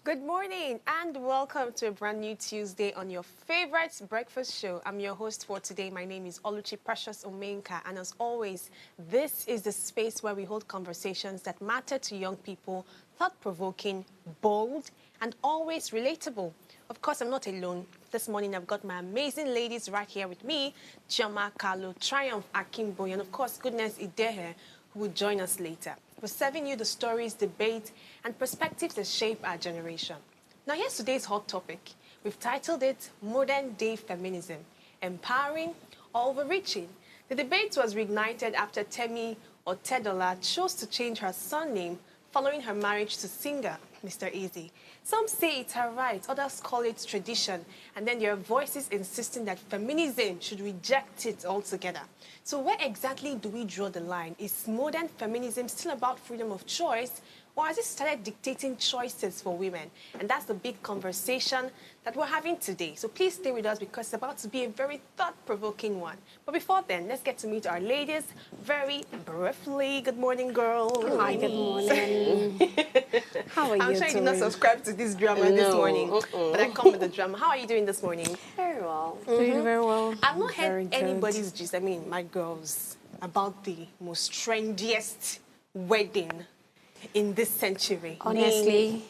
Good morning and welcome to a brand new Tuesday on your favorite breakfast show. I'm your host for today. My name is Oluchi Precious Omenka, and as always, this is the space where we hold conversations that matter to young people, thought-provoking, bold, and always relatable. Of course, I'm not alone. This morning, I've got my amazing ladies right here with me, Chioma Kalu, Triumph Akimbo, and of course, Goodness Idehe, who will join us later. We're serving you the stories, debate, and perspectives that shape our generation. Now, here's today's hot topic. We've titled it Modern Day Feminism, Empowering or Overreaching. The debate was reignited after Temi Otedola chose to change her surname following her marriage to singer Mr. Easy. Some say it's her right, others call it tradition, and then there are voices insisting that feminism should reject it altogether. So where exactly do we draw the line? Is modern feminism still about freedom of choice, or has it started dictating choices for women? And that's the big conversation that we're having today. So please stay with us because it's about to be a very thought-provoking one. But before then, let's get to meet our ladies very briefly. Good morning, girls. Hi, good morning. How are you I'm sure you did doing? not subscribe to this drama this morning, but I come with the drama. How are you doing this morning? Very well. Doing very well. I've not Very heard good. anybody's gist, I mean, my girls, about the most trendiest wedding in this century. Honestly,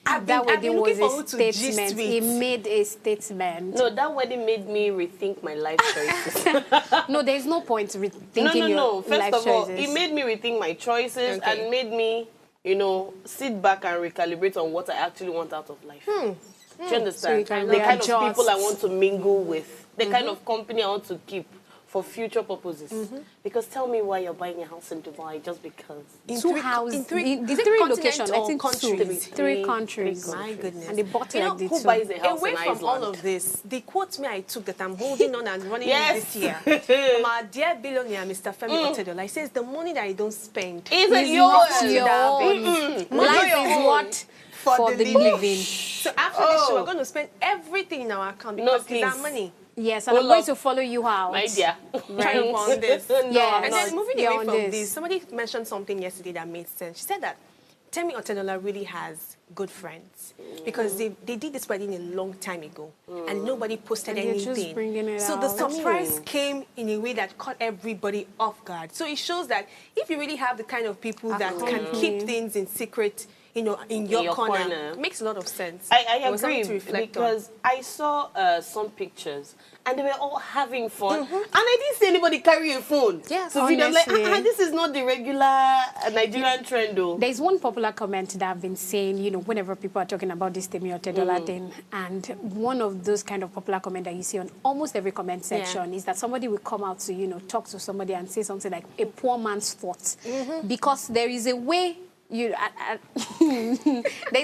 I've that been wedding looking was forward a to gist statement. with. He made a statement. No, that wedding made me rethink my life choices. No, there's no point rethinking no. your First life of all, choices. it made me rethink my choices Okay. and made me, sit back and recalibrate on what I actually want out of life. Do you understand? So you can the kind of readjust. people I want to mingle with, the kind of company I want to keep for future purposes. Because tell me why you're buying a house in Dubai just because. Two houses, in three, the is it three continent locations, I or think countries? three countries. My goodness. And they bought You like know, the who two. buys a house Away in from Iceland? all of this, the quote me I took that I'm holding on and running Yes. this year from our dear billionaire, Mr. Femi Otedola. He says, the money that I don't spend Isn't It's yours? not your own. Money Life your is own what for the living. So after this show, we're going to spend everything in our account because it's our please. money. Yes, and I'm going to follow you out. My dear. Trying on this. Yes. And then moving You're away on from this. this, somebody mentioned something yesterday that made sense. She said that Temi Otedola really has good friends because they did this wedding a long time ago and nobody posted And they're anything. just bringing it so the out. surprise came in a way that caught everybody off guard. So it shows that if you really have the kind of people that can keep things in secret, in your corner, it makes a lot of sense. I It was something agree to reflect on. because I saw some pictures and they were all having fun and I didn't see anybody carry a phone. Yes, so I'm like, honestly. this is not the regular Nigerian trend though. There's one popular comment that I've been saying, whenever people are talking about this Temi Otedola thing, and one of those kind of popular comment that you see on almost every comment section is that somebody will come out to, talk to somebody and say something like a poor man's thought. Because there is a way there's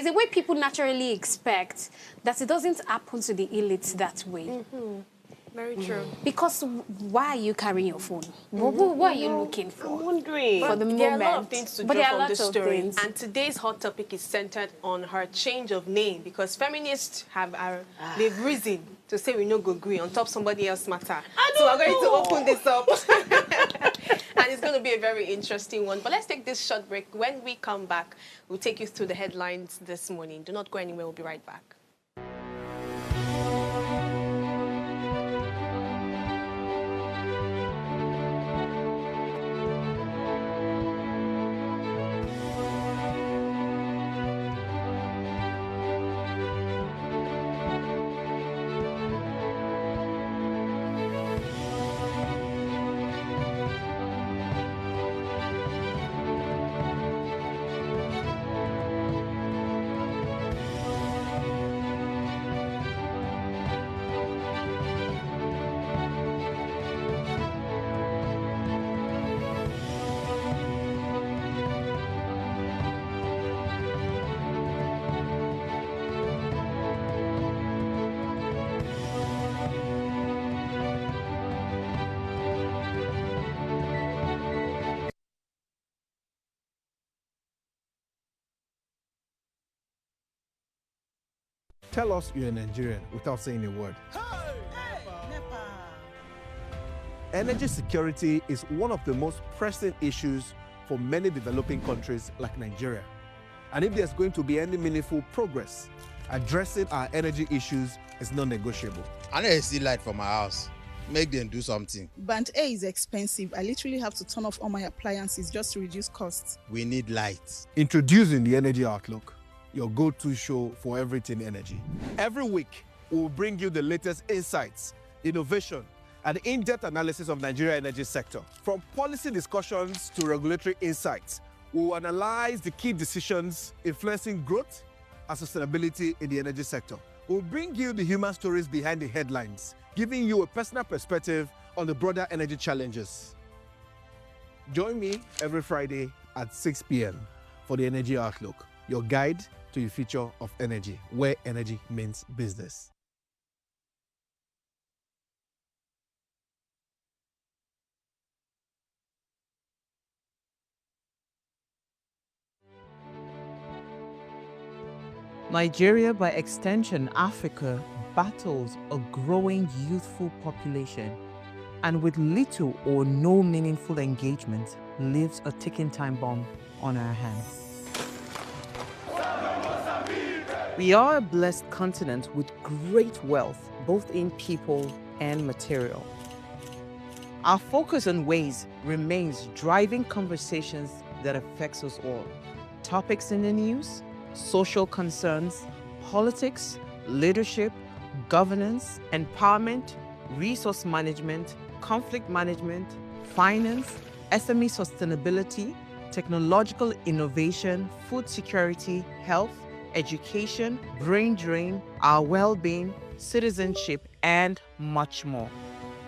a way people naturally expect that it doesn't happen to the elites that way. Very true. Because why are you carrying your phone? What are you looking I'm for? wondering. For the There are a lot of moment. things to But draw there are from lots this of story. things. And today's hot topic is centered on her change of name because feminists they've risen to say we no go agree on top somebody else matter. So we're going to open this up. And it's going to be a very interesting one. But let's take this short break. When we come back, we'll take you through the headlines this morning. Do not go anywhere. We'll be right back. Tell us you're a Nigerian without saying a word. Energy security is one of the most pressing issues for many developing countries like Nigeria. And if there's going to be any meaningful progress, addressing our energy issues is non-negotiable. I need to see light from my house. Make them do something. Band A is expensive. I literally have to turn off all my appliances just to reduce costs. We need light. Introducing the Energy Outlook, your go-to show for everything energy. Every week, we'll bring you the latest insights, innovation, and in-depth analysis of Nigeria's energy sector. From policy discussions to regulatory insights, we'll analyze the key decisions influencing growth and sustainability in the energy sector. We'll bring you the human stories behind the headlines, giving you a personal perspective on the broader energy challenges. Join me every Friday at 6 p.m. for the Energy Outlook, your guide to the future of energy, where energy means business. Nigeria, by extension Africa, battles a growing youthful population and with little or no meaningful engagement leaves a ticking time bomb on our hands. We are a blessed continent with great wealth, both in people and material. Our focus on ways remains driving conversations that affects us all. Topics in the news, social concerns, politics, leadership, governance, empowerment, resource management, conflict management, finance, SME sustainability, technological innovation, food security, health, education, brain drain, our well-being, citizenship, and much more.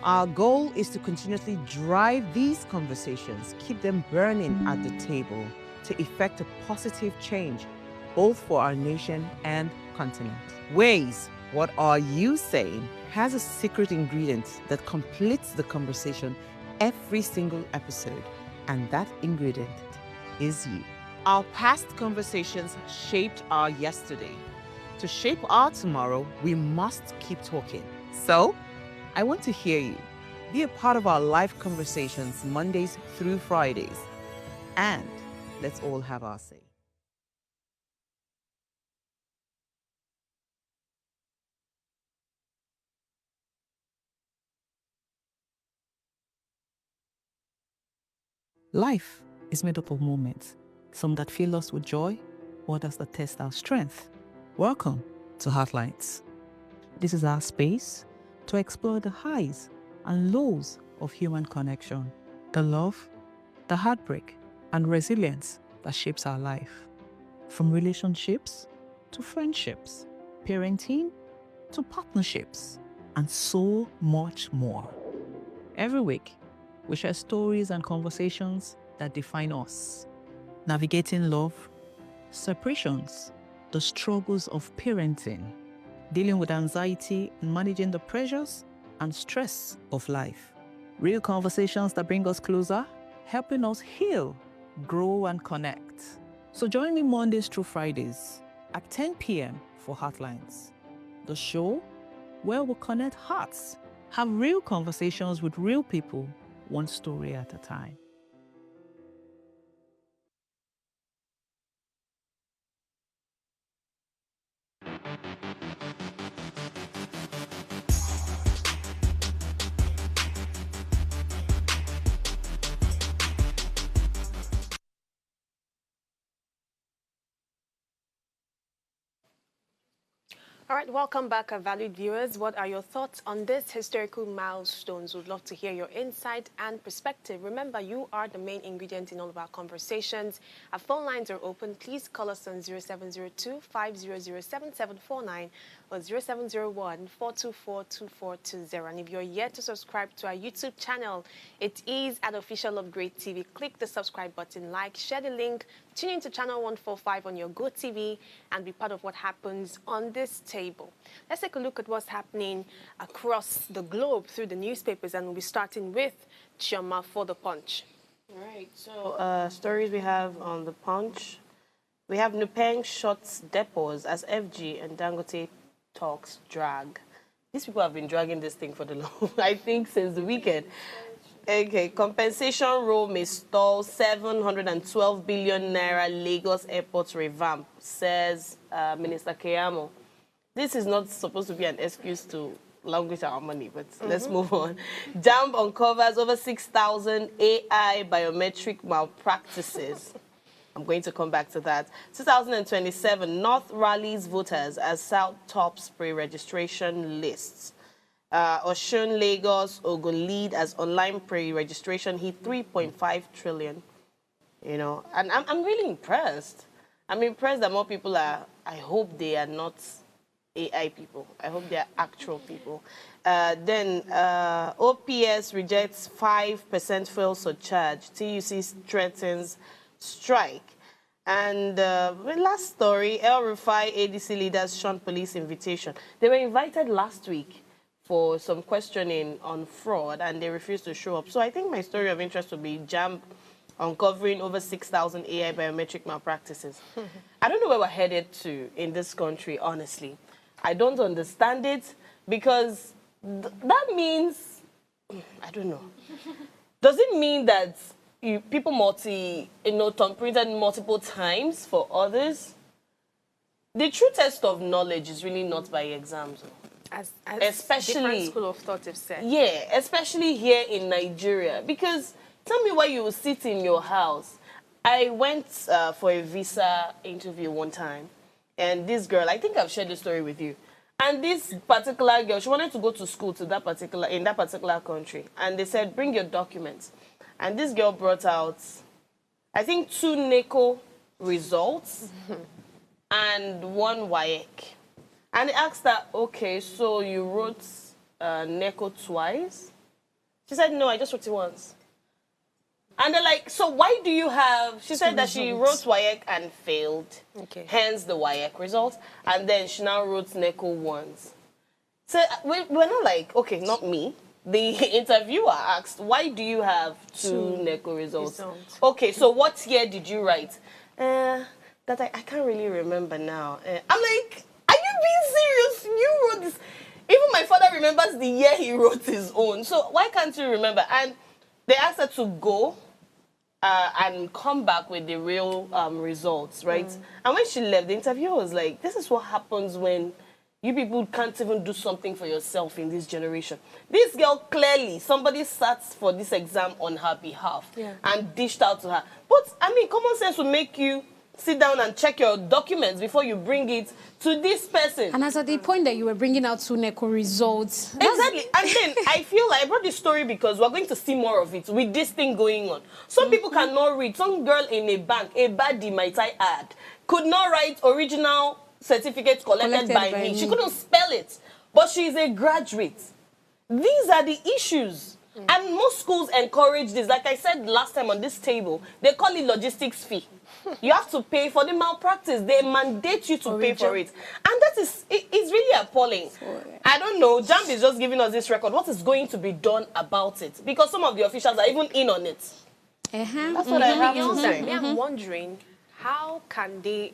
Our goal is to continuously drive these conversations, keep them burning at the table to effect a positive change, both for our nation and continent. Ways, what are you saying, has a secret ingredient that completes the conversation every single episode, and that ingredient is you. Our past conversations shaped our yesterday. To shape our tomorrow, we must keep talking. So, I want to hear you. Be a part of our live conversations Mondays through Fridays. And let's all have our say. Life is made up of moments, some that fill us with joy, others that test our strength. Welcome to Heartlines. This is our space to explore the highs and lows of human connection, the love, the heartbreak, and resilience that shapes our life. From relationships to friendships, parenting to partnerships, and so much more. Every week, we share stories and conversations that define us, navigating love, separations, the struggles of parenting, dealing with anxiety and managing the pressures and stress of life. Real conversations that bring us closer, helping us heal, grow, and connect. So join me Mondays through Fridays at 10 p.m. for Heartlines, the show where we'll connect hearts, have real conversations with real people, one story at a time. All right, welcome back, valued viewers. What are your thoughts on this historical milestones? We'd love to hear your insight and perspective. Remember, you are the main ingredient in all of our conversations. Our phone lines are open. Please call us on 0702-500-7749 or 0701-424-2420. And if you're yet to subscribe to our YouTube channel, it is at Official Upgrade TV. Click the subscribe button, like, share the link, tune into channel 145 on your GoTV, and be part of what happens on this table. Let's take a look at what's happening across the globe through the newspapers, and we'll be starting with Chioma for the Punch. All right, so stories we have on the Punch. We have Nupeng shuts depots as FG and Dangote talks drag. These people have been dragging this thing for the long, I think, since the weekend. Okay, compensation role may stall 712 billion naira Lagos airport revamp, says Minister Keyamo. This is not supposed to be an excuse to languish our money, but let's move on. JAMB uncovers over 6,000 AI biometric malpractices. I'm going to come back to that. 2027, North rallies voters as South tops pre-registration lists. Osun, Lagos, Ogun lead as online pre-registration hit 3.5 trillion. You know, and I'm really impressed. I'm impressed that more people are, I hope they are not AI people. I hope they are actual people. Then OPS rejects 5% fuel surcharge. TUC threatens strike. And the last story, El Rufai ADC leaders shun police invitation. They were invited last week for some questioning on fraud, and they refused to show up. So I think my story of interest would be JAMB uncovering over 6,000 AI biometric malpractices. I don't know where we're headed to in this country, honestly. I don't understand it, because that means, I don't know. Does it mean that people thumbprinted multiple times for others? The true test of knowledge is really not by exams. As especially different school of thought have said. Yeah, especially here in Nigeria. Because tell me why you will sit in your house. I went for a visa interview one time, and this girl, I think I've shared this story with you. And this particular girl, she wanted to go to school in that particular country, and they said, bring your documents. And this girl brought out, I think, 2 NECO results and 1 WAEC. And they asked her, okay, so you wrote NECO twice? She said, no, I just wrote it once. And they're like, so why do you have... She said that she wrote WAEC and failed, hence the WAEC result. And then she now wrote NECO once. So we're not like, okay, not me. The interviewer asked, why do you have 2 NECO results? Okay, so what year did you write? That I can't really remember now. I'm like... Are you being serious? You wrote this. Even my father remembers the year he wrote his own. So why can't you remember? And they asked her to go and come back with the real results, right? And when she left, the interviewer was like, this is what happens when you people can't even do something for yourself in this generation. This girl, clearly, somebody sat for this exam on her behalf and dished out to her. But, I mean, common sense will make you sit down and check your documents before you bring it to this person. And as at the point that you were bringing out 2 NECO results. Exactly. And then I feel like I brought this story because we're going to see more of it with this thing going on. Some people cannot read. Some girl in a bank, a baddie might I add, could not write original certificate collected by me. She couldn't spell it. But she's a graduate. These are the issues. And most schools encourage this. Like I said last time on this table, they call it logistics fee. You have to pay for the malpractice. They mandate you to pay for it. And that is, it's really appalling. I don't know. JAMB is just giving us this record. What is going to be done about it? Because some of the officials are even in on it. That's what I have to say. I'm wondering, how can they,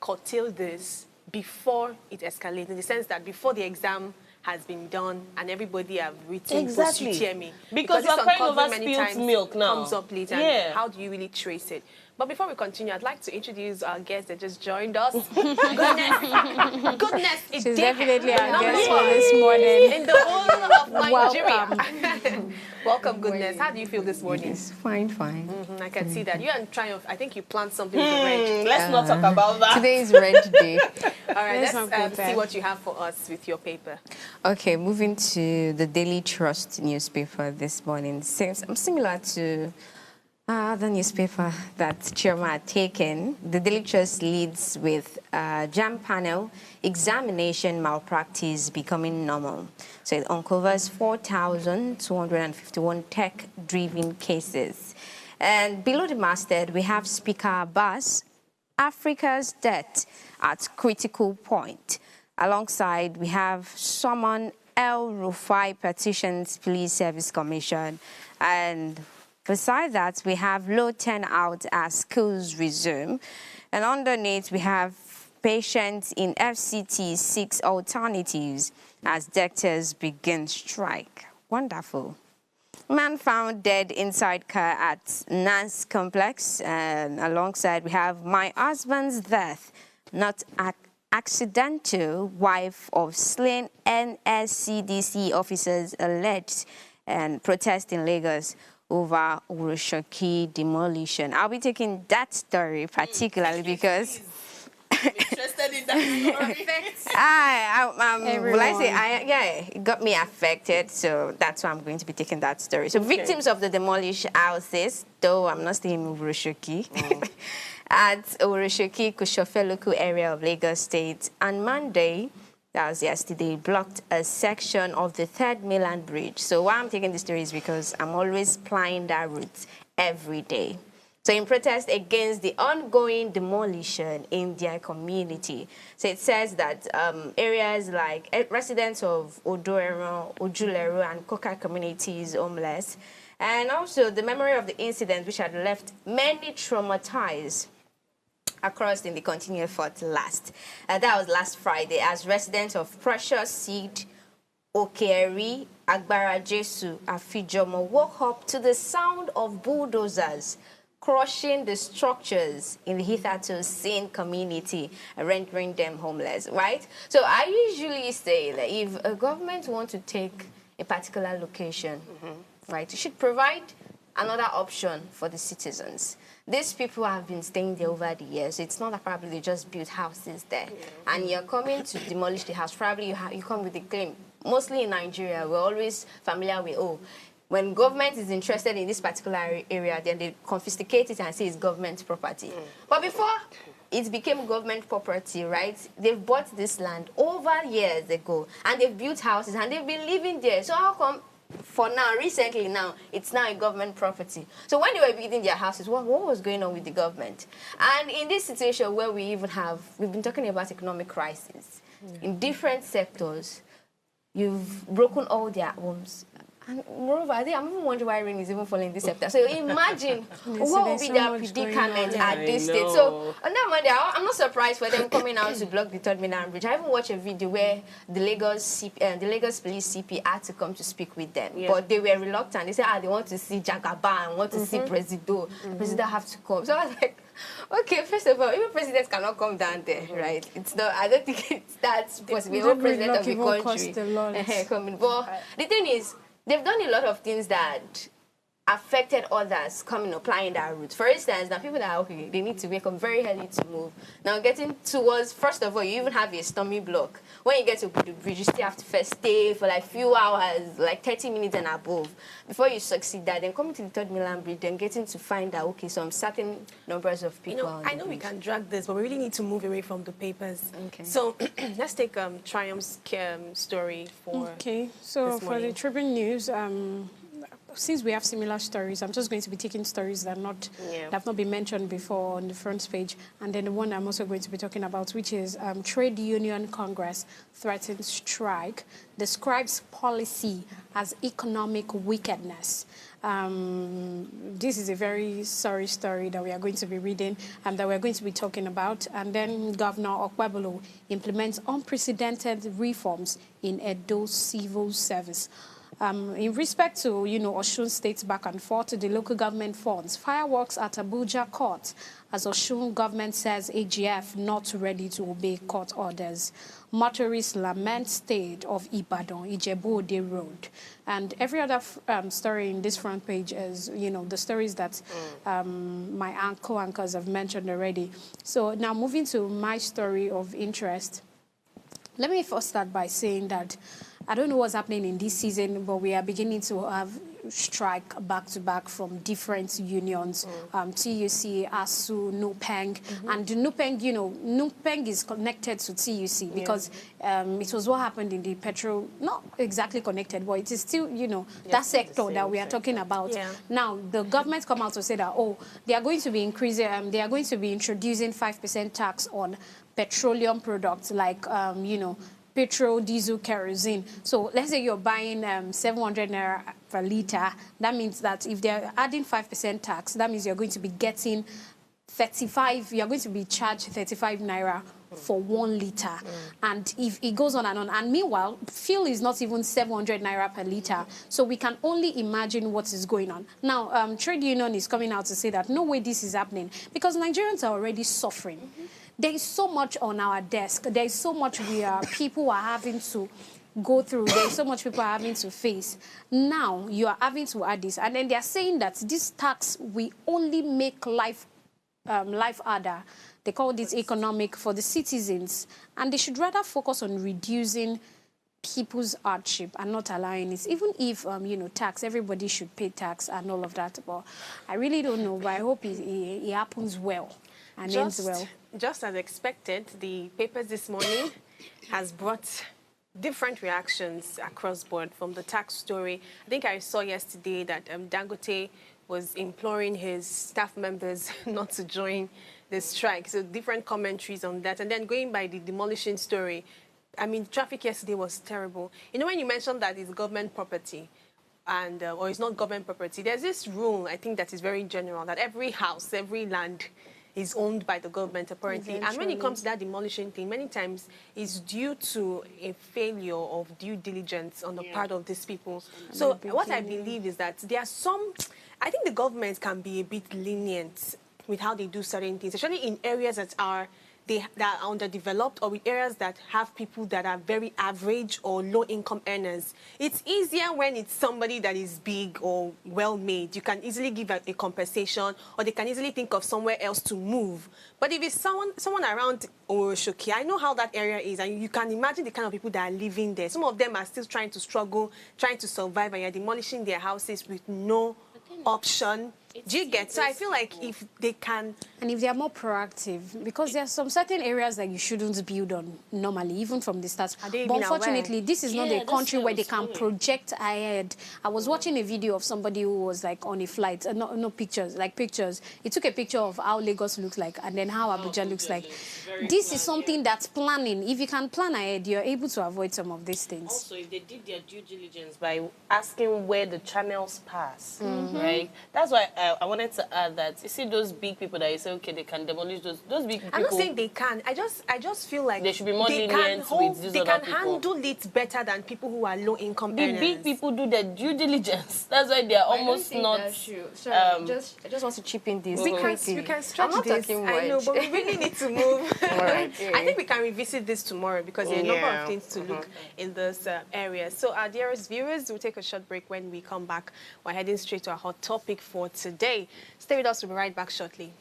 curtail this before it escalates? In the sense that before the exam has been done and everybody have written exactly. Because we're crying over spilled milk now. Comes up later. And how do you really trace it? But before we continue, I'd like to introduce our guest that just joined us. Goodness, she's definitely our guest for this morning. In the whole of Nigeria. Welcome, Goodness. How do you feel this morning? Yes, fine. I can see that. You and Triumph, I think you planned something with red. Let's not talk about that. Today is red day. All right, let's see what you have for us with your paper. Okay, moving to the Daily Trust newspaper this morning. Similar to the newspaper that Chairman had taken, the Daily Trust leads with JAMB panel, examination malpractice becoming normal. So it uncovers 4,251 tech-driven cases. And below the masthead, we have Speaker Abbas, Africa's debt at critical point. Alongside, we have Summon El Rufai Petitions Police Service Commission. And beside that, we have low turnout as schools resume. And underneath, we have patients in FCT 6 alternatives as doctors begin strike. Wonderful. Man found dead inside car at Nance Complex. And alongside, we have my husband's death, not accidental. Wife of slain NSCDC officers alleged, and protest in Lagos over Urushoki demolition. I'll be taking that story particularly because I'm interested in that story. will I say, yeah, it got me affected, so that's why I'm going to be taking that story. So victims of the demolished houses, though I'm not staying in Urushoki, at Urushoki, Kushofe local area of Lagos State, on Monday, that was yesterday, blocked a section of the Third Mainland Bridge. So why I'm taking this story is because I'm always plying that route every day. So in protest against the ongoing demolition in their community. So it says that areas like residents of Odoero, Ojulero, and Koka communities homeless, and also the memory of the incident which had left many traumatized across in the continued effort last. That was last Friday, as residents of Precious Seed, Okeri, Agbara Jesu, Afijomo woke up to the sound of bulldozers crushing the structures in the hitherto sane community, rendering them homeless, right? So I usually say that if a government wants to take a particular location, right, it should provide another option for the citizens. These people have been staying there over the years. It's not that probably they just built houses there. And you're coming to demolish the house. Probably you come with a claim. Mostly in Nigeria, we're always familiar with, when government is interested in this particular area, then they confiscate it and say it's government property. But before it became government property, right, they've bought this land over years ago, and they've built houses, and they've been living there. So how come for now, recently now, it's now a government property? So when they were building their houses, what was going on with the government? And in this situation where we've been talking about economic crisis, in different sectors, you've broken all their homes. And moreover, I'm even wondering why rain is even falling this sector. So imagine what will be their predicament at this stage. So on that Monday, I'm not surprised for them coming out to block the Third Mainland Bridge. I even watched a video where the Lagos Police CP had to come to speak with them, but they were reluctant. They said, they want to see Jagaba and want to see Presido. The President have to come. So I was like, okay, first of all, even presidents cannot come down there, right? It's not. I don't think that's possible. Even president of the country coming. But the thing is, they've done a lot of things that affected others coming, applying that route. For instance, now people that are okay, they need to wake up very early to move. Now getting towards, first of all, you even have a stormy block. When you get to the bridge, you still have to first stay for like few hours, like 30 minutes and above, before you succeed that. Then coming to the Third Mainland Bridge, then getting to find out, okay, some certain numbers of people. I know we can drag this, but we really need to move away from the papers. Okay. So let's take Triumph's story for. Okay. So for the Tribune News, since we have similar stories, I'm just going to be taking stories that have not been mentioned before on the front page. And then the one I'm also going to be talking about, which is Trade Union Congress threatens strike, describes policy as economic wickedness. This is a very sorry story that we are going to be reading and that we're going to be talking about. And then Governor Okwebolo implements unprecedented reforms in Edo civil service. In respect to, Osun State's back and forth to the local government funds, fireworks at Abuja court as Osun government says AGF not ready to obey court orders. Motorists lament state of Ibadan, Ijebu-Ode Road. And every other story in this front page is, the stories that my co-anchors have mentioned already. So now moving to my story of interest, let me first start by saying that I don't know what's happening in this season, but we are beginning to have strike back-to-back from different unions, TUC, ASU, NUPENG. And NUPENG, NUPENG is connected to TUC because it was what happened in the petrol, not exactly connected, but it is still, that sector that we are talking about. Now, the government come out to say that, they are going to be increasing, they are going to be introducing 5% tax on petroleum products like, petrol, diesel, kerosene. So let's say you're buying 700 naira per liter. That means that if they're adding 5% tax, that means you're going to be getting 35, you're going to be charged 35 naira for 1 liter. And if it goes on, and meanwhile, fuel is not even 700 naira per liter. So we can only imagine what is going on. Now, trade union is coming out to say that no way this is happening because Nigerians are already suffering. There is so much on our desk. There is so much people are having to go through. There's so much people are having to face. Now you are having to add this, and then they are saying that this tax will only make life harder. They call this economic for the citizens, and they should rather focus on reducing people's hardship and not allowing it. Even if you know, tax, everybody should pay tax and all of that. But I really don't know. But I hope it happens well and ends well. Just as expected, the papers this morning has brought different reactions across board from the tax story. I think I saw yesterday that Dangote was imploring his staff members not to join the strike. So different commentaries on that. And then going by the demolition story, I mean, traffic yesterday was terrible. You know, when you mentioned that it's government property, and or it's not government property, there's this rule, I think, that is very general, that every house, every land is owned by the government, apparently. And when it comes to that demolition thing, many times it's due to a failure of due diligence on the part of these people. So what I believe is that there are some, I think the government can be a bit lenient with how they do certain things, especially in areas that are underdeveloped, or with areas that have people that are very average or low-income earners. It's easier when it's somebody that is big or well-made. You can easily give a compensation, or they can easily think of somewhere else to move. But if it's someone around Oroshoki, I know how that area is, and you can imagine the kind of people that are living there. Some of them are still trying to struggle, trying to survive, and you're demolishing their houses with no option. Do you get? So I feel like if they can... And if they are more proactive, because there are some certain areas that you shouldn't build on normally, even from the start. But unfortunately, this is not a country where they can project ahead. I was watching a video of somebody who was like on a flight, no pictures, like pictures. He took a picture of how Lagos looks like and then how Abuja looks like. This is something that's planning. If you can plan ahead, you're able to avoid some of these things. Also, if they did their due diligence by asking where the channels pass, right? That's why I wanted to add that, you see those big people that you say, okay, they can demolish those big people. I'm not saying they can. I just feel like they should be more lenient with these they other can people. handle it better than people who are low-income earners. The big people do their due diligence. That's why they are almost not... Sorry, I just want to chip in this. We can stretch this. I know, but we really need to move. I think we can revisit this tomorrow because there are a number of things to look in this area. So our dearest viewers, we'll take a short break. When we come back, we're heading straight to our hot topic for today. Stay with us. We'll be right back shortly.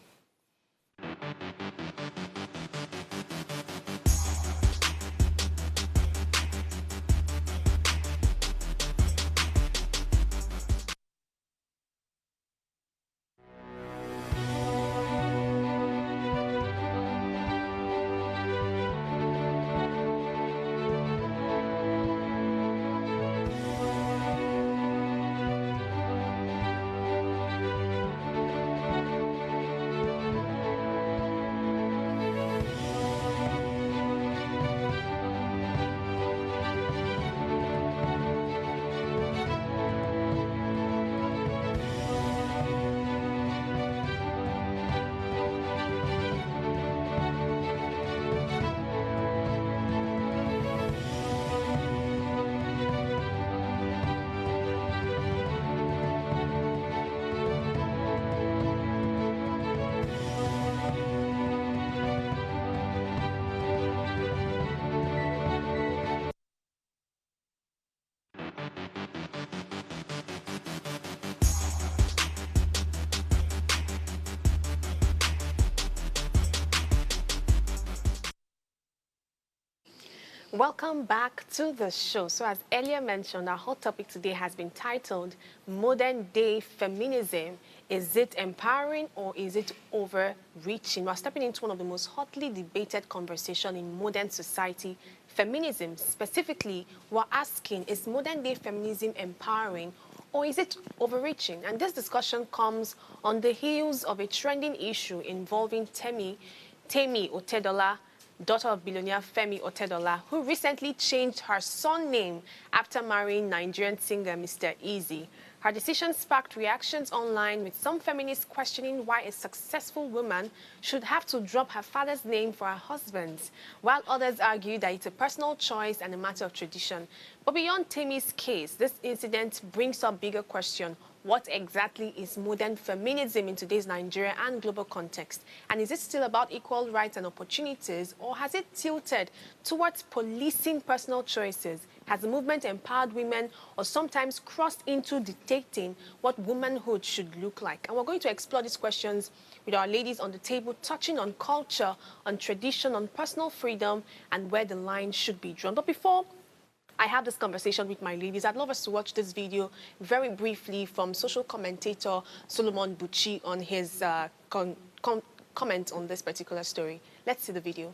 Welcome back to the show. So as earlier mentioned, our hot topic today has been titled Modern Day Feminism. Is it empowering or is it overreaching? We're stepping into one of the most hotly debated conversations in modern society, feminism. Specifically, we're asking, is modern day feminism empowering or is it overreaching? And this discussion comes on the heels of a trending issue involving Temi Otedola, daughter of billionaire Femi Otedola, who recently changed her surname after marrying Nigerian singer Mr. Easy. Her decision sparked reactions online, with some feminists questioning why a successful woman should have to drop her father's name for her husband's, while others argue that it's a personal choice and a matter of tradition. But beyond Temi's case, this incident brings up bigger question. What exactly is modern feminism in today's Nigeria and global context? And is it still about equal rights and opportunities, or has it tilted towards policing personal choices? Has the movement empowered women, or sometimes crossed into dictating what womanhood should look like? And we're going to explore these questions with our ladies on the table, touching on culture, on tradition, on personal freedom, and where the line should be drawn. But before I have this conversation with my ladies, I'd love us to watch this video very briefly from social commentator Solomon Buchi on his comment on this particular story. Let's see the video.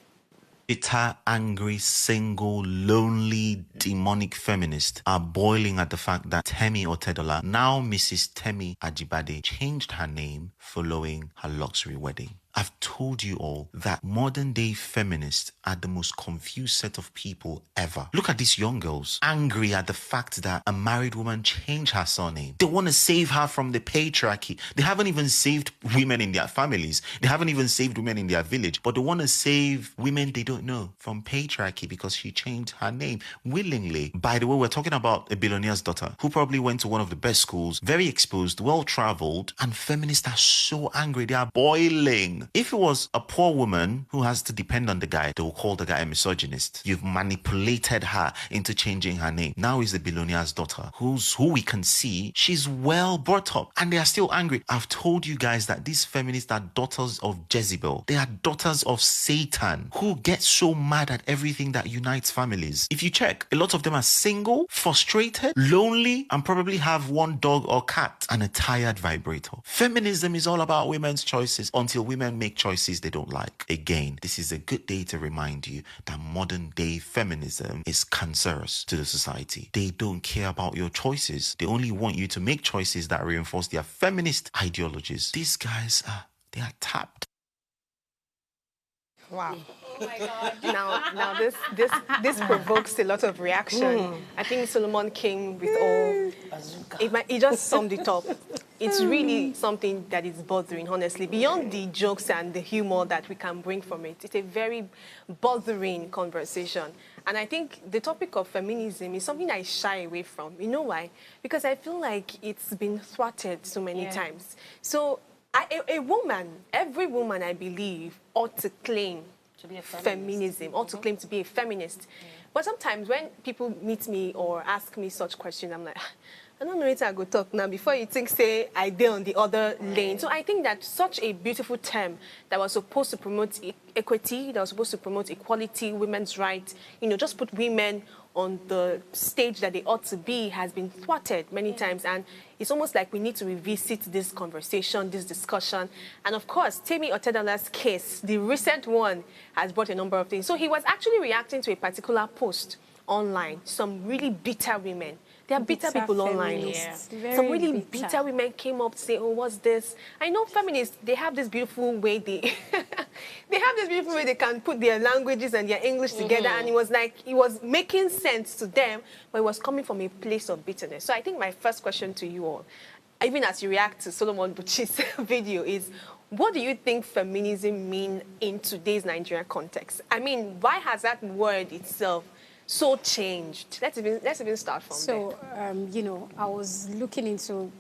Bitter, angry, single, lonely, demonic feminists are boiling at the fact that Temi Otedola, now Mrs. Temi Ajibade, changed her name following her luxury wedding. I've told you all that modern-day feminists are the most confused set of people ever. Look at these young girls, angry at the fact that a married woman changed her surname. They want to save her from the patriarchy. They haven't even saved women in their families. They haven't even saved women in their village. But they want to save women they don't know from patriarchy because she changed her name willingly. By the way, we're talking about a billionaire's daughter who probably went to one of the best schools, very exposed, well-traveled, and feminists are so angry. They are boiling. If it was a poor woman who has to depend on the guy, they will call the guy a misogynist. You've manipulated her into changing her name. Now is the billionaire's daughter, who we can see she's well brought up, and they are still angry. I've told you guys that these feminists are daughters of Jezebel. They are daughters of Satan, who get so mad at everything that unites families. If you check, a lot of them are single, frustrated, lonely, and probably have one dog or cat and a tired vibrator. Feminism is all about women's choices until women make choices they don't like. Again, this is a good day to remind you that modern day feminism is cancerous to the society. They don't care about your choices. They only want you to make choices that reinforce their feminist ideologies. These guys they are tapped. Wow. Oh my God. Now this provokes a lot of reaction. I think Solomon came with all. He just summed it up. It's really something that is bothering, honestly. Beyond the jokes and the humor that we can bring from it, it's a very bothering conversation. And I think the topic of feminism is something I shy away from. You know why? Because I feel like it's been thwarted so many times. So a woman, every woman, I believe, ought to claim to be a feminism, ought to claim to be a feminist. But sometimes when people meet me or ask me such questions, I'm like, I don't know if I go talk now before you think, say, I did on the other lane. So I think that such a beautiful term that was supposed to promote equity, that was supposed to promote equality, women's rights, just put women on the stage that they ought to be, has been thwarted many times. And it's almost like we need to revisit this conversation, this discussion. And of course, Temi Otedola's case, the recent one, has brought a number of things. So he was actually reacting to a particular post online, some really bitter women. There are bitter people online. Yeah. Some really bitter women came up to say, oh, what's this? I know feminists, they have this beautiful way they can put their languages and their English together, and it was like, it was making sense to them, but it was coming from a place of bitterness. So I think my first question to you all, even as you react to Solomon Buchi's video, is what do you think feminism mean in today's Nigerian context? I mean, why has that word itself so changed? Let's even start from there. So, I was looking into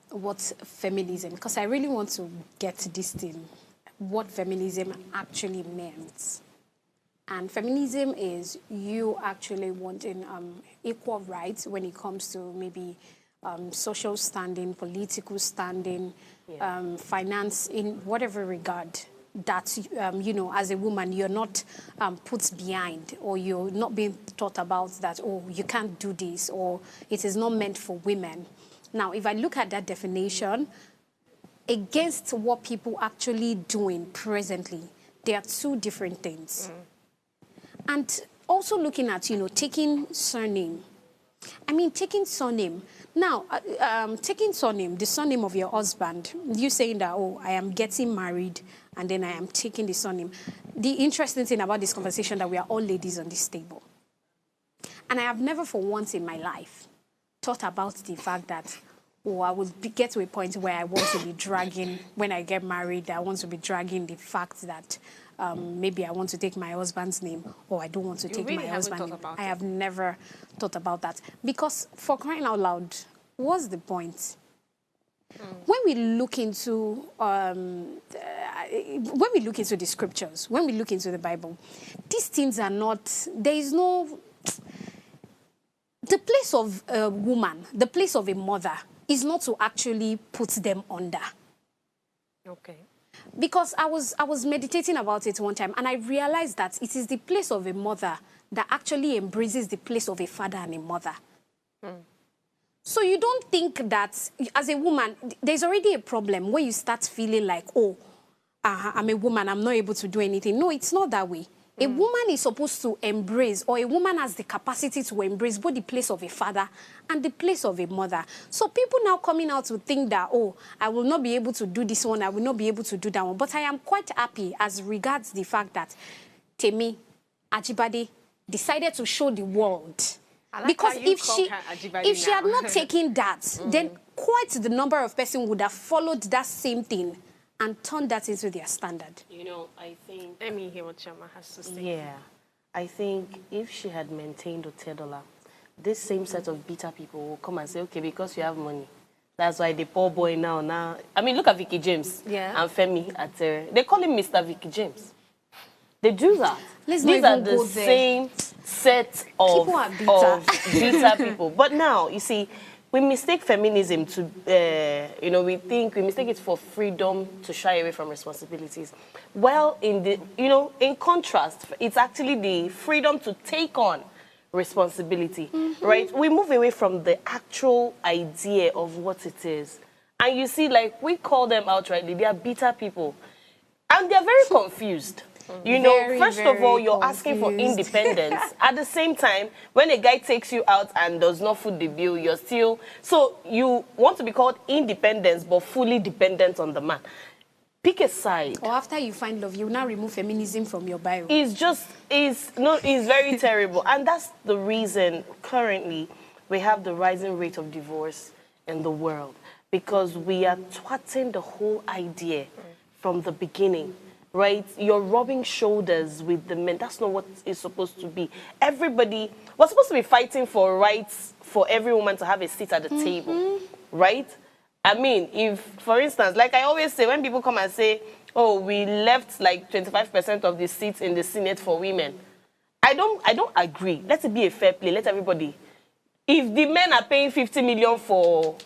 what's feminism, because I really want to get to this thing, what feminism actually means. And feminism is you actually wanting equal rights when it comes to maybe social standing, political standing, finance, in whatever regard. That, as a woman, you're not put behind, or you're not being taught about that, oh, you can't do this, or it is not meant for women. Now, if I look at that definition against what people actually doing presently, there are two different things. And also looking at, taking surname. I mean, taking surname. Now, taking surname, the surname of your husband, you saying that, oh, I am getting married, and then I am taking the surname. The interesting thing about this conversation that we are all ladies on this table. And I have never for once in my life thought about the fact that or I will get to a point where I want to be dragging, when I get married, I want to be dragging the fact that maybe I want to take my husband's name, or I don't want to take my husband's name. I have never thought about that. Because for crying out loud, what's the point? When we look into the scriptures, when we look into the Bible, these things are not, there is no, the place of a woman, the place of a mother is not to actually put them under. Okay. Because I was meditating about it one time, and I realized that it is the place of a mother that actually embraces the place of a father and a mother. So you don't think that, as a woman, there's already a problem where you start feeling like, oh, I'm a woman, I'm not able to do anything. No, it's not that way. A woman is supposed to embrace, or a woman has the capacity to embrace both the place of a father and the place of a mother. So people now coming out to think that, oh, I will not be able to do this one, I will not be able to do that one. But I am quite happy as regards the fact that Temi Ajibade decided to show the world. Like, because if she had not taken that, then quite the number of persons would have followed that same thing and turned that into their standard. You know, I think... Let me hear what Chama has to say. Yeah. I think if she had maintained Otedola, this same set of bitter people will come and say, okay, because you have money, that's why the poor boy now... I mean, look at Vicky James and Femi Atere. They call him Mr. Vicky James. They do that. These are the same set of bitter people. But now, you see, we mistake feminism to, we mistake it for freedom to shy away from responsibilities. Well, in contrast, it's actually the freedom to take on responsibility, right? We move away from the actual idea of what it is. And you see, like, we call them outrightly, they are bitter people. And they're very confused. You know, first of all, you're asking for independence. At the same time, when a guy takes you out and does not foot the bill, you're still... So you want to be called independence, but fully dependent on the man. Pick a side. Or after you find love, you now remove feminism from your bio. It's very terrible. And that's the reason currently we have the rising rate of divorce in the world. Because we are twatting the whole idea from the beginning. Right? You're rubbing shoulders with the men. That's not what it's supposed to be. Everybody, we're supposed to be fighting for rights for every woman to have a seat at the table. Right? I mean, if, for instance, like I always say, when people come and say, oh, we left like 25% of the seats in the Senate for women, I don't agree. Let it be a fair play. Let everybody. If the men are paying 50 million for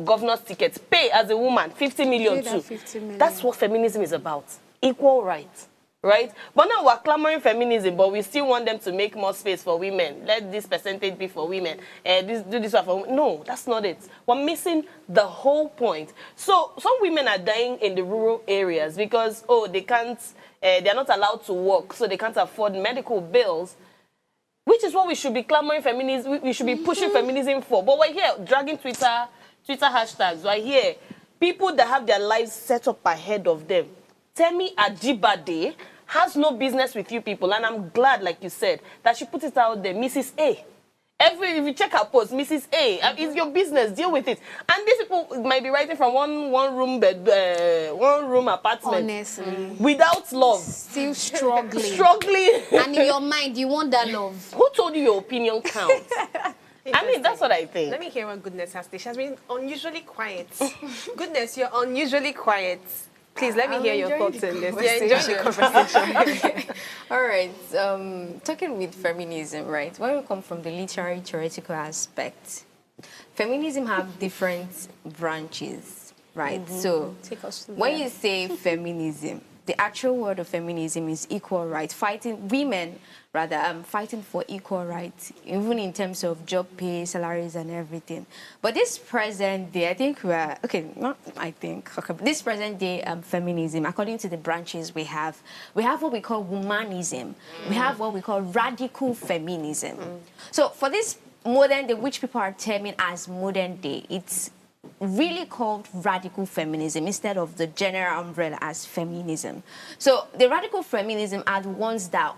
governor's tickets, pay as a woman 50 million too. 50 million. That's what feminism is about. Equal rights, right? But now we're clamoring feminism, but we still want them to make more space for women. Let this percentage be for women. Do this one for women. No, that's not it. We're missing the whole point. So some women are dying in the rural areas because, oh, they can't, they're not allowed to work, so they can't afford medical bills, which is what we should be clamoring feminism, we should be pushing feminism for. But we're here dragging Twitter hashtags. We're here. People that have their lives set up ahead of them. Temi Ajibade has no business with you people, and I'm glad, like you said, that she put it out there, Mrs. A. If you check her post, Mrs. A, it's your business, deal with it. And these people might be writing from one room apartment. Honestly. Without love. Still struggling. And in your mind, you want that love. Who told you your opinion counts? I mean, that's what I think. Let me hear what Goodness has to say. She has been unusually quiet. Goodness, you're unusually quiet. Please, let me hear your thoughts on this. Yeah, enjoy the conversation. Okay. All right. Talking with feminism, right? When we come from the literary theoretical aspect, feminism have different branches, right? So Take us through when that. you say feminism, the actual word of feminism is equal rights. Fighting for equal rights, even in terms of job pay, salaries, and everything. But this present day, this present day feminism, according to the branches we have what we call womanism. We have what we call radical feminism. So for this modern day, which people are terming as modern day, it's really called radical feminism instead of the general umbrella as feminism. So the radical feminism are the ones that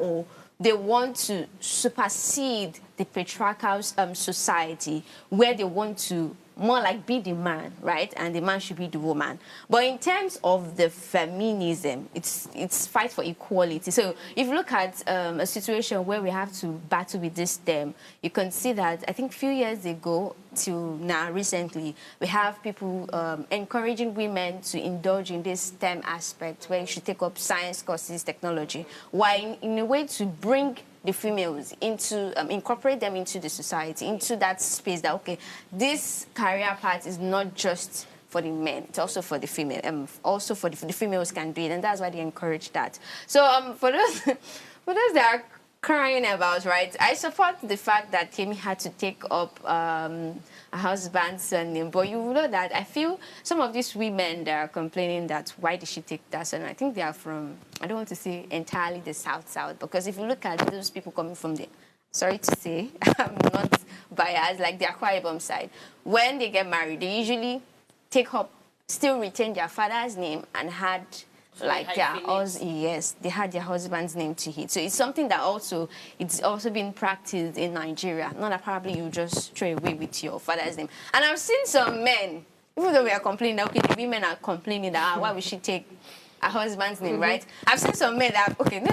they want to supersede the patriarchal society where they want to more like be the man, right? And the man should be the woman. But in terms of the feminism, it's fight for equality. So if you look at a situation where we have to battle with this term, you can see that I think a few years ago till now recently, we have people encouraging women to indulge in this STEM aspect where you should take up science courses, technology, while in a way to bring the females into, incorporate them into the society, into that space that, okay, this career path is not just for the men, it's also for the female, also for the females can do it, and that's why they encourage that. So for those that are crying about, right, I support the fact that Temi had to take up a husband's surname, but you know that I feel some of these women that are complaining that why did she take that surname, I think they are from, I don't want to say entirely the South, because if you look at those people coming from the, sorry to say, I'm not biased, like the Akwa Ibom side, when they get married, they usually take up, still retain their father's name and had like yes, they had their husband's name to it. So it's something that also, it's also been practiced in Nigeria. Not that probably you just throw away with your father's name. And I've seen some men, even though we are complaining, okay, the women are complaining that why would she take a husband's name, right? I've seen some men that, okay,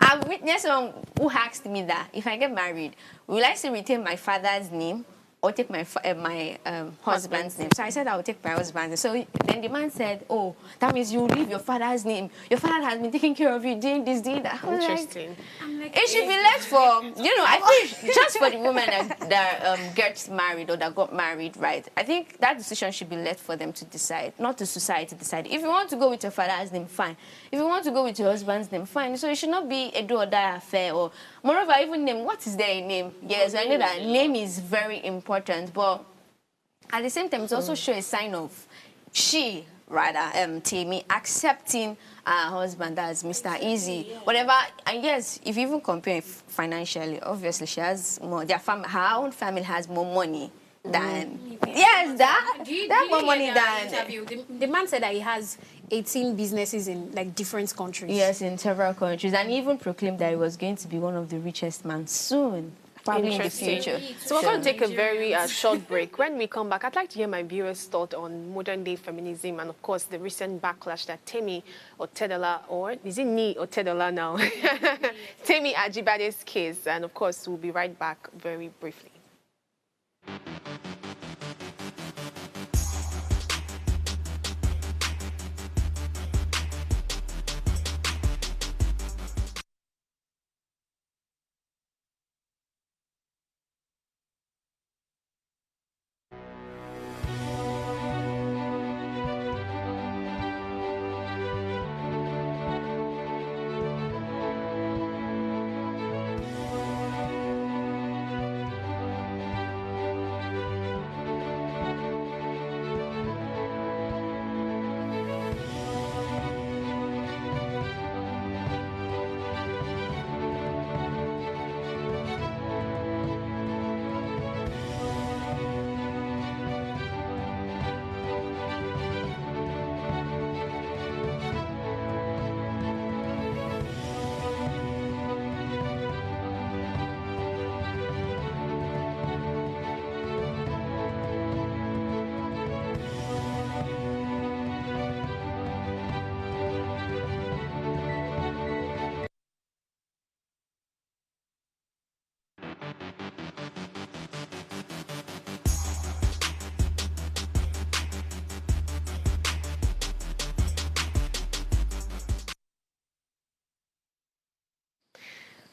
I've witnessed someone who asked me that if I get married, will I still retain my father's name or take my husband's name? So I said I would take my husband's name. So then the man said, oh, that means you leave your father's name. Your father has been taking care of you, doing this, doing that. Interesting. Like, it should be left for, you know, I think just for the women that gets married or that got married, right? I think that decision should be left for them to decide, not the society to decide. If you want to go with your father's name, fine. If you want to go with your husband's name, fine. So it should not be a do or die affair, or moreover, even name. What is their name? Yes, I know that name is very important, but at the same time, it also shows a sign of Temi accepting her husband as Mr. Easy, whatever. And yes, if you even compare financially, obviously she has more. Her own family has more money than more money than. The man said that he has 18 businesses in like different countries. Yes, in several countries, and he even proclaimed that he was going to be one of the richest men soon. Probably in the future. So we're going to take a very short break. When we come back, I'd like to hear my viewers' thought on modern-day feminism and, of course, the recent backlash that Temi Otedola, or is it Ni Otedola now? Temi Ajibade's case. And, of course, we'll be right back very briefly.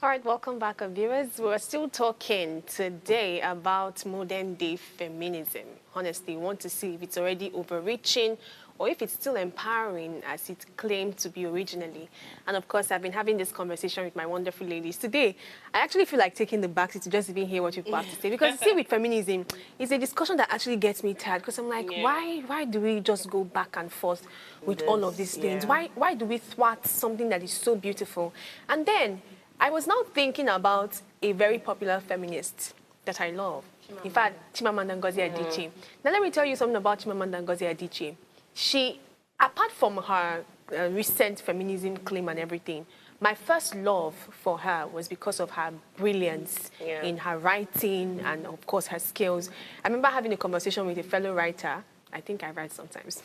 All right, welcome back, viewers. We're still talking today about modern-day feminism. Honestly, we want to see if it's already overreaching or if it's still empowering as it claimed to be originally. And of course, I've been having this conversation with my wonderful ladies. Today, I actually feel like taking the backseat to just even hear what people have to say. Because see, with feminism, it's a discussion that actually gets me tired. Because I'm like, why do we just go back and forth with all of these things? Why do we thwart something that is so beautiful? And then I was now thinking about a very popular feminist that I love. In fact, Chimamanda Ngozi Adichie. Now, let me tell you something about Chimamanda Ngozi Adichie. She, apart from her recent feminism claim and everything, my first love for her was because of her brilliance in her writing and, of course, her skills. I remember having a conversation with a fellow writer. I think I write sometimes.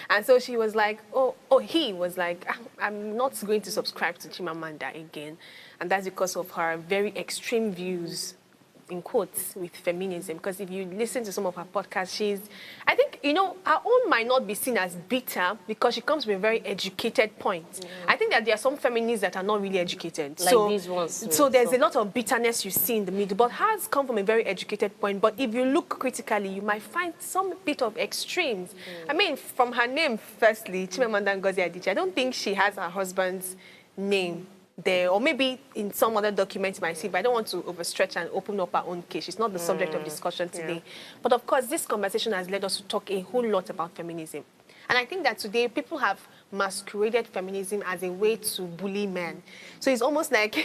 And so she was like, he was like, I'm not going to subscribe to Chimamanda again. And that's because of her very extreme views, in quotes, with feminism. Because if you listen to some of her podcasts, I think, her own might not be seen as bitter because she comes from a very educated point. I think that there are some feminists that are not really educated. Like these ones. So there's a lot of bitterness you see in the middle, but hers come from a very educated point. But if you look critically, you might find some bit of extremes. I mean, from her name, firstly, Chimamanda Ngozi Adichie, I don't think she has her husband's name there, or maybe in some other documents you might see, but I don't want to overstretch and open up our own case. It's not the subject of discussion today. But of course, this conversation has led us to talk a whole lot about feminism. And I think that today people have masqueraded feminism as a way to bully men. So it's almost like,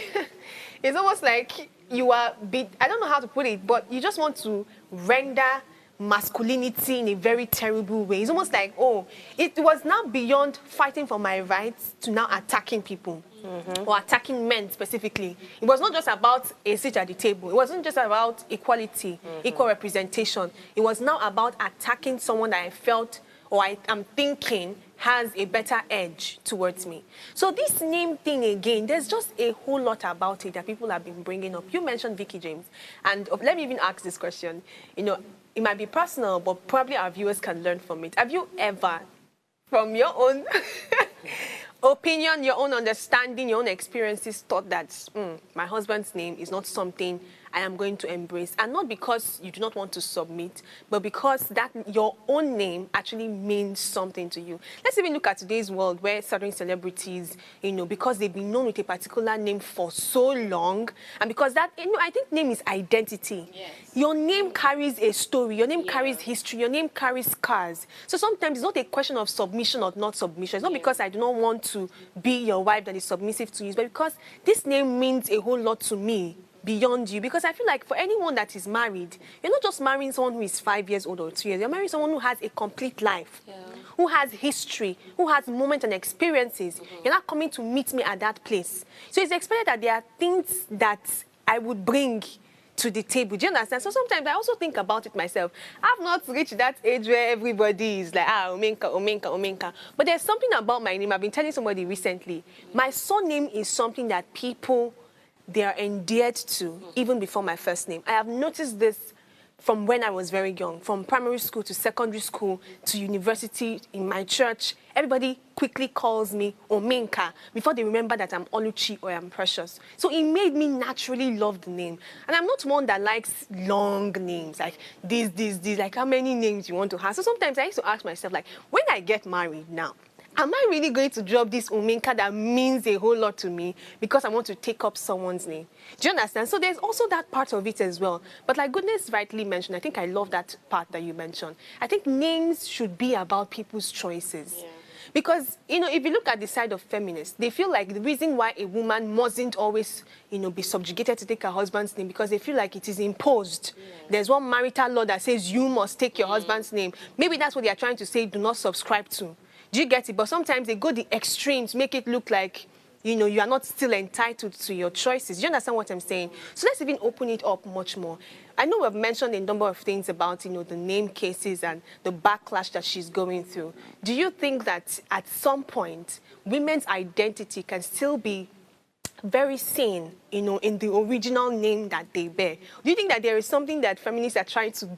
you are, I don't know how to put it, but you just want to render masculinity in a very terrible way. It's almost like, it was now beyond fighting for my rights to now attacking people. Or attacking men specifically. It was not just about a seat at the table. It wasn't just about equality, equal representation. It was now about attacking someone that I felt or I'm thinking has a better edge towards me. So this name thing again, there's just a whole lot about it that people have been bringing up. You mentioned Vicky James. And let me even ask this question. It might be personal, but probably our viewers can learn from it. Have you ever, from your own opinion, your own understanding, your own experiences, thought that my husband's name is not something I am going to embrace? And not because you do not want to submit, but because that your own name actually means something to you. Let's even look at today's world where certain celebrities, because they've been known with a particular name for so long, and because that, I think name is identity. Yes. Your name carries a story, your name carries history, your name carries scars. So sometimes it's not a question of submission or not submission. It's not because I do not want to be your wife that is submissive to you, but because this name means a whole lot to me beyond you. Because I feel like for anyone that is married, you're not just marrying someone who is 5 years old or 2 years. You're marrying someone who has a complete life, who has history, who has moments and experiences. You're not coming to meet me at that place. So it's expected that there are things that I would bring to the table. Do you understand? So sometimes I also think about it myself. I've not reached that age where everybody is like, Omenka. But there's something about my name. I've been telling somebody recently. My surname is something that people, they are endeared to even before my first name. I have noticed this from when I was very young, from primary school to secondary school to university, in my church. Everybody quickly calls me Omenka before they remember that I'm Oluchi or I'm Precious. So it made me naturally love the name. And I'm not one that likes long names, like this, like how many names you want to have. So sometimes I used to ask myself, like, when I get married now, am I really going to drop this Omenka that means a whole lot to me because I want to take up someone's name? Do you understand? So there's also that part of it as well. But like Goodness rightly mentioned, I think I love that part that you mentioned. I think names should be about people's choices. Yeah. Because, if you look at the side of feminists, they feel like the reason why a woman mustn't always, be subjugated to take her husband's name, because they feel like it is imposed. Yeah. There's one marital law that says you must take your husband's name. Maybe that's what they are trying to say, do not subscribe to. Do you get it? But sometimes they go the extremes, make it look like, you are not still entitled to your choices. Do you understand what I'm saying? So let's even open it up much more. I know we've mentioned a number of things about, the name cases and the backlash that she's going through. Do you think that at some point, women's identity can still be very seen, in the original name that they bear? Do you think that there is something that feminists are trying to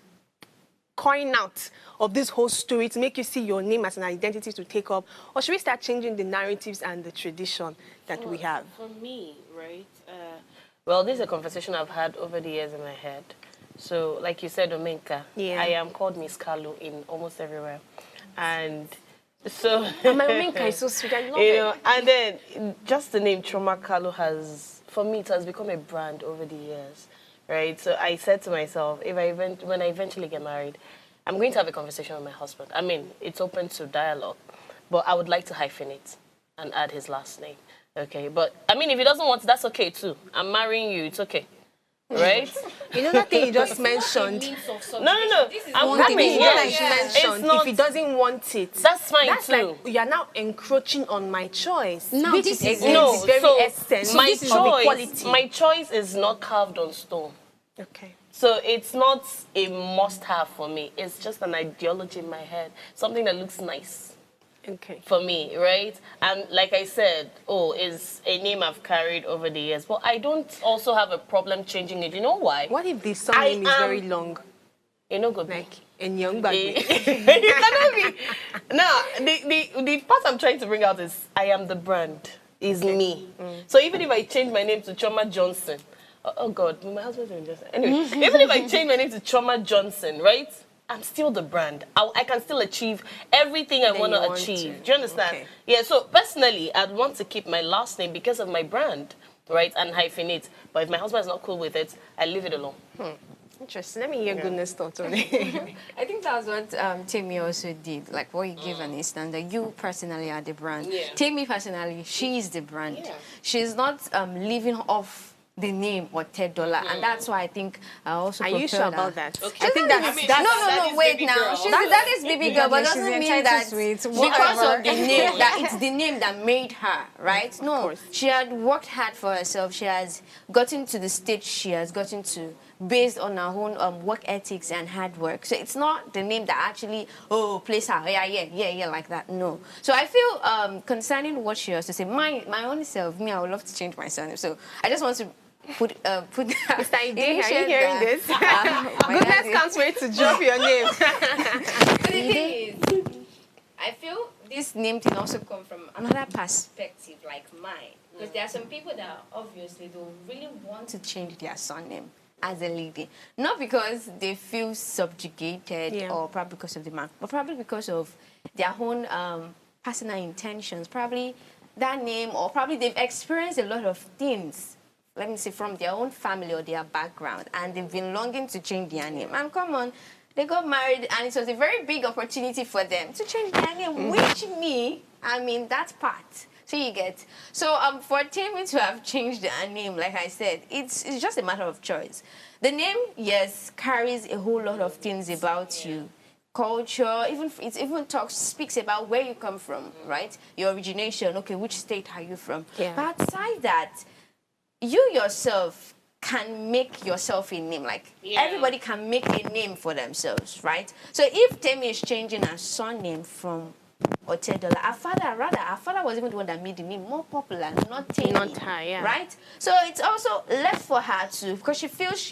coin out of this whole story to make you see your name as an identity to take up? Or should we start changing the narratives and the tradition that we have? For me, right? Well, this is a conversation I've had over the years in my head. So, like you said, Omenka, I am called Miss Kalu in almost everywhere. And so... And my Omenka is so sweet, I love it. And then, just the name Choma Kalu has, for me, it has become a brand over the years. Right, so I said to myself, when I eventually get married, I'm going to have a conversation with my husband. I mean, it's open to dialogue, but I would like to hyphen it and add his last name. Okay, but I mean, if he doesn't want it, that's okay too. I'm marrying you, it's okay. right? You know that thing you just mentioned? No. I'm coming. Mentioned. If he doesn't want it, that's fine that's too. Like you are now encroaching on my choice. No, which this is is against the very essence my of equality. My choice is not carved on stone. Okay. So it's not a must-have for me. It's just an ideology in my head, something that looks nice. Okay. For me, right? And like I said, it's a name I've carried over the years. But I don't also have a problem changing it. You know why? What if the surname is very long? You know, good. Like in young baby. You cannot be. No, the part I'm trying to bring out is I am the brand. Is me. So even if I change my name to Choma Johnson, oh God, my husband's doing just anyway. Even if I change my name to Choma Johnson, right? I'm still the brand. I can still achieve everything I want to achieve. Do you understand? Okay. Yeah, so personally, I'd want to keep my last name because of my brand, right? And hyphenate. But if my husband's not cool with it, I leave it alone. Interesting. Let me hear goodness thoughts on it. I think that's what Tammy also did. Like what you gave an instance that you personally are the brand. Yeah. Tammy personally, she is the brand. Yeah. She's not living off the name or $10, and that's why I think I also. Are you sure about that? Okay. I think that's no. Wait now. That is baby girl, but doesn't mean that because of the name that it's the name that made her, right? No, she had worked hard for herself. She has gotten to the stage she has gotten to based on her own work ethics and hard work. So it's not the name that actually place her yeah like that. No. So I feel concerning what she also said, my own self, me, I would love to change my surname. So I just want to put Mr. Ide, are you hearing this? Goodness can't wait to drop your name. But the thing is, I feel this name can also come from another perspective like mine. Because there are some people that obviously don't really want to change their surname as a lady. Not because they feel subjugated or probably because of the man, but probably because of their own personal intentions. Probably that name, or probably they've experienced a lot of things, let me say, from their own family or their background, and they've been longing to change their name. And come on, they got married, and it was a very big opportunity for them to change their name, which that part. So you get. So for Tammy to have changed her name, like I said, it's just a matter of choice. The name, yes, carries a whole lot of things about you. Culture, speaks about where you come from, right? Your origination, okay, which state are you from? Yeah. But aside that, you yourself can make yourself a name. Like, everybody can make a name for themselves, right? So if Tammy is changing her surname from $10, her father was even the one that made the name more popular, not Tammy. Not her, yeah. Right? So it's also left for her to, because she feels,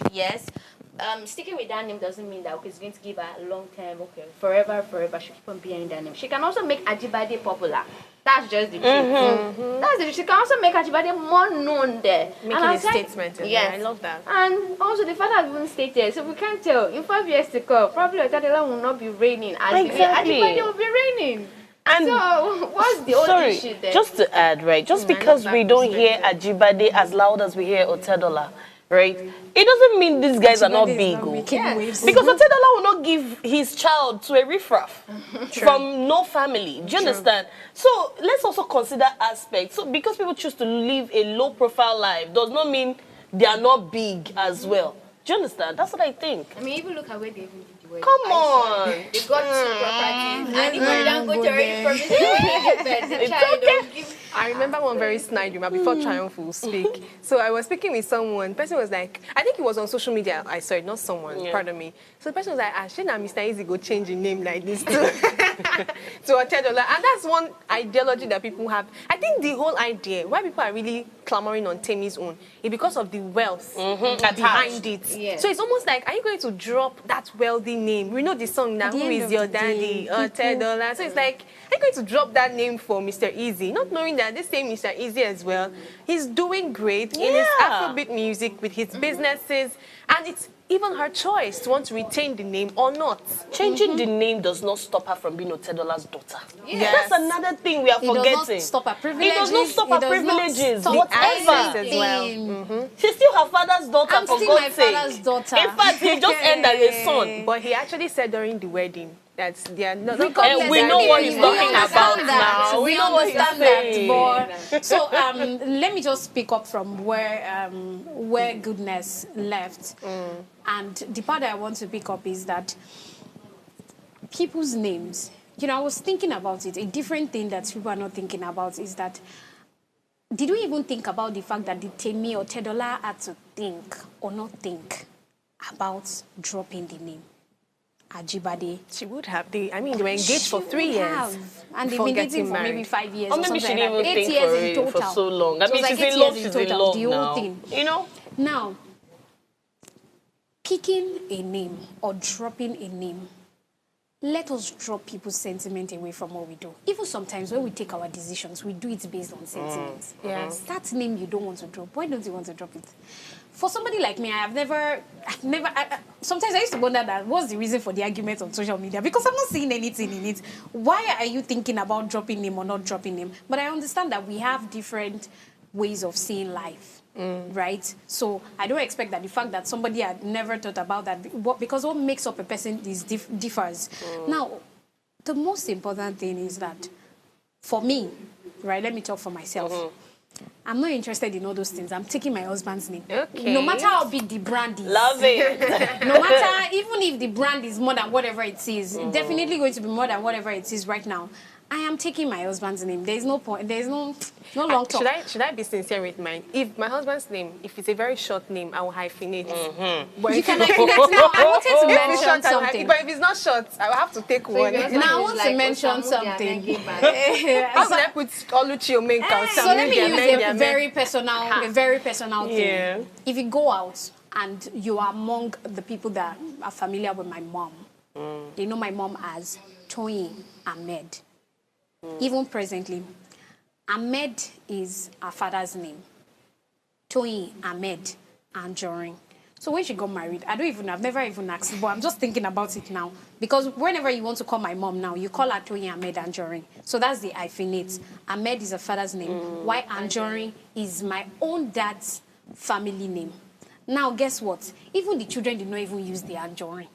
sticking with that name doesn't mean that, okay, it's going to give her a long time, okay, forever, she keep on bearing that name. She can also make Ajibade popular. That's just the truth. That's the truth. She can also make Ajibade more known there. Making a statement. Yes. I love that. And also the father has even stated, so we can't tell. In 5 years to come, probably Otadela will not be reigning. Exactly. Ajibade will be reigning. And so, what's the whole issue there? Just to add, right, just because we don't hear Ajibade as loud as we hear Otedola, right, it doesn't mean these guys are not big. Because Otedola will not give his child to a riffraff from no family. Do you understand? So let's also consider aspects. So because people choose to live a low-profile life does not mean they are not big as well. Do you understand? That's what I think. I mean, even look at where they even did. Come on. They got 2 properties. And even don't go to already promise. It's okay. I remember one very snide remark before Triumph will speak. So I was speaking with someone. The person was like, I think it was on social media. I saw it, not someone. Pardon me. So the person was like, shouldn't Mr. Easy go change your name like this to $10? And that's one ideology that people have. I think the whole idea, why people are really clamoring on Tammy's own, is because of the wealth behind it. Yeah. So it's almost like, are you going to drop that wealthy name? We know the song now, who is your daddy? $10. So it's like, are you going to drop that name for Mr. Easy? Not knowing that this same Mr. Easy as well, he's doing great in his Afrobeat music with his businesses, and it's even her choice to want to retain the name or not. Changing the name does not stop her from being Otedola's daughter. Yes. That's another thing we are forgetting. It does not stop her privileges. It does not stop her privileges. Whatever. As well. She's still her father's daughter. I'm still my father's daughter. In fact, he just ended as a son. But he actually said during the wedding That's they are not. And we know what he's talking about now. We know what he's understand saying. that. But, so let me just pick up from where goodness left. And the part that I want to pick up is that people's names. You know, I was thinking about it. A different thing that people are not thinking about is that, did we even think about the fact that the Temi or Tedola had to think or not think about dropping the name Ajibade? She would have. They were engaged for 3 years. And they've been dating for maybe 5 years or maybe she something didn't like that. even 8 think years for in it total. for so long. I mean, Like she's in 8 love, years she's in in total, love the whole now. thing. You know? Now, picking a name or dropping a name, let us drop people's sentiment away from what we do. Even sometimes when we take our decisions, we do it based on sentiments. Yes. That name you don't want to drop, why don't you want to drop it? For somebody like me, sometimes I used to wonder that, what's the reason for the argument on social media? Because I'm not seeing anything in it. Why are you thinking about dropping name or not dropping name? But I understand that we have different ways of seeing life. Right? So I don't expect that the fact that somebody had never thought about that, because what makes up a person is differs. Now, the most important thing is that for me, right, let me talk for myself. I'm not interested in all those things. I'm taking my husband's name. Okay. No matter how big the brand is. Love it. No matter, even if the brand is more than whatever it is, definitely going to be more than whatever it is right now, I am taking my husband's name. There's no point. There's no long talk. Should I be sincere with mine? If my husband's name, if it's a very short name, I will hyphenate. But You can hyphenate now. I wanted to mention something. But if it's not short, I will have to take one. Now I want to mention something. How can I put Oluchi Omenka? So let me use a very personal thing. Yeah. If you go out and you are among the people that are familiar with my mom, they know my mom as Toyin Ahmed. Even presently, Ahmed is our father's name. Toyin Ahmed Anjorin. So when she got married, I've never even asked, but I'm just thinking about it now. Because whenever you want to call my mom now, you call her Toyin Ahmed Anjorin. So that's the hyphenate. Ahmed is a father's name. Why Anjorin is my own dad's family name. Now, guess what? Even the children did not even use the Anjorin.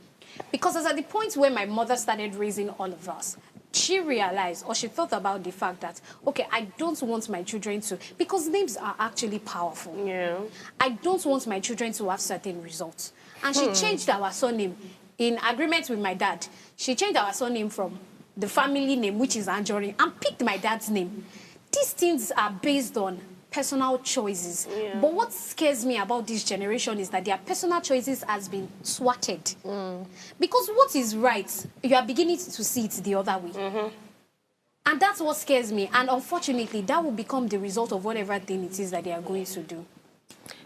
Because it's at the point where my mother started raising all of us, she realized, or she thought about the fact that, okay, I don't want my children to, because names are actually powerful. Yeah. I don't want my children to have certain results. And she changed our surname in agreement with my dad. She changed our surname from the family name, which is Anjorin, and picked my dad's name. These things are based on personal choices. Yeah. But what scares me about this generation is that their personal choices has been swatted. Because what is right, you are beginning to see it the other way. And that's what scares me. And unfortunately, that will become the result of whatever thing it is that they are going to do.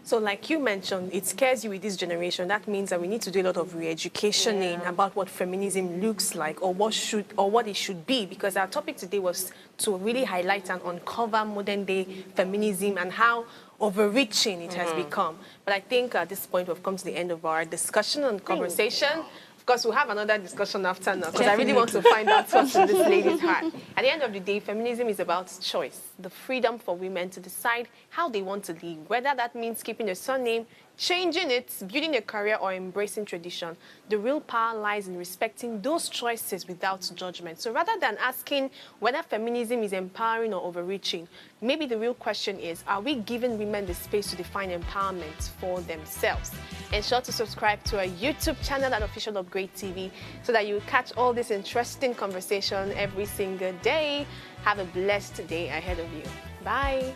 So like you mentioned, it scares you with this generation. That means that we need to do a lot of re-educationing about what feminism looks like or what it should be, because our topic today was to really highlight and uncover modern day feminism and how overreaching it has become. But I think at this point we've come to the end of our discussion and conversation. Of course, we'll have another discussion after now, because I really want to find out what's in this lady's heart. At the end of the day, feminism is about choice, the freedom for women to decide how they want to live, whether that means keeping a surname, changing it, building a career, or embracing tradition. The real power lies in respecting those choices without judgment. So rather than asking whether feminism is empowering or overreaching, maybe the real question is, are we giving women the space to define empowerment for themselves? Ensure to subscribe to our YouTube channel at Official Upgrade TV so that you catch all this interesting conversation every single day. Have a blessed day ahead of you. Bye.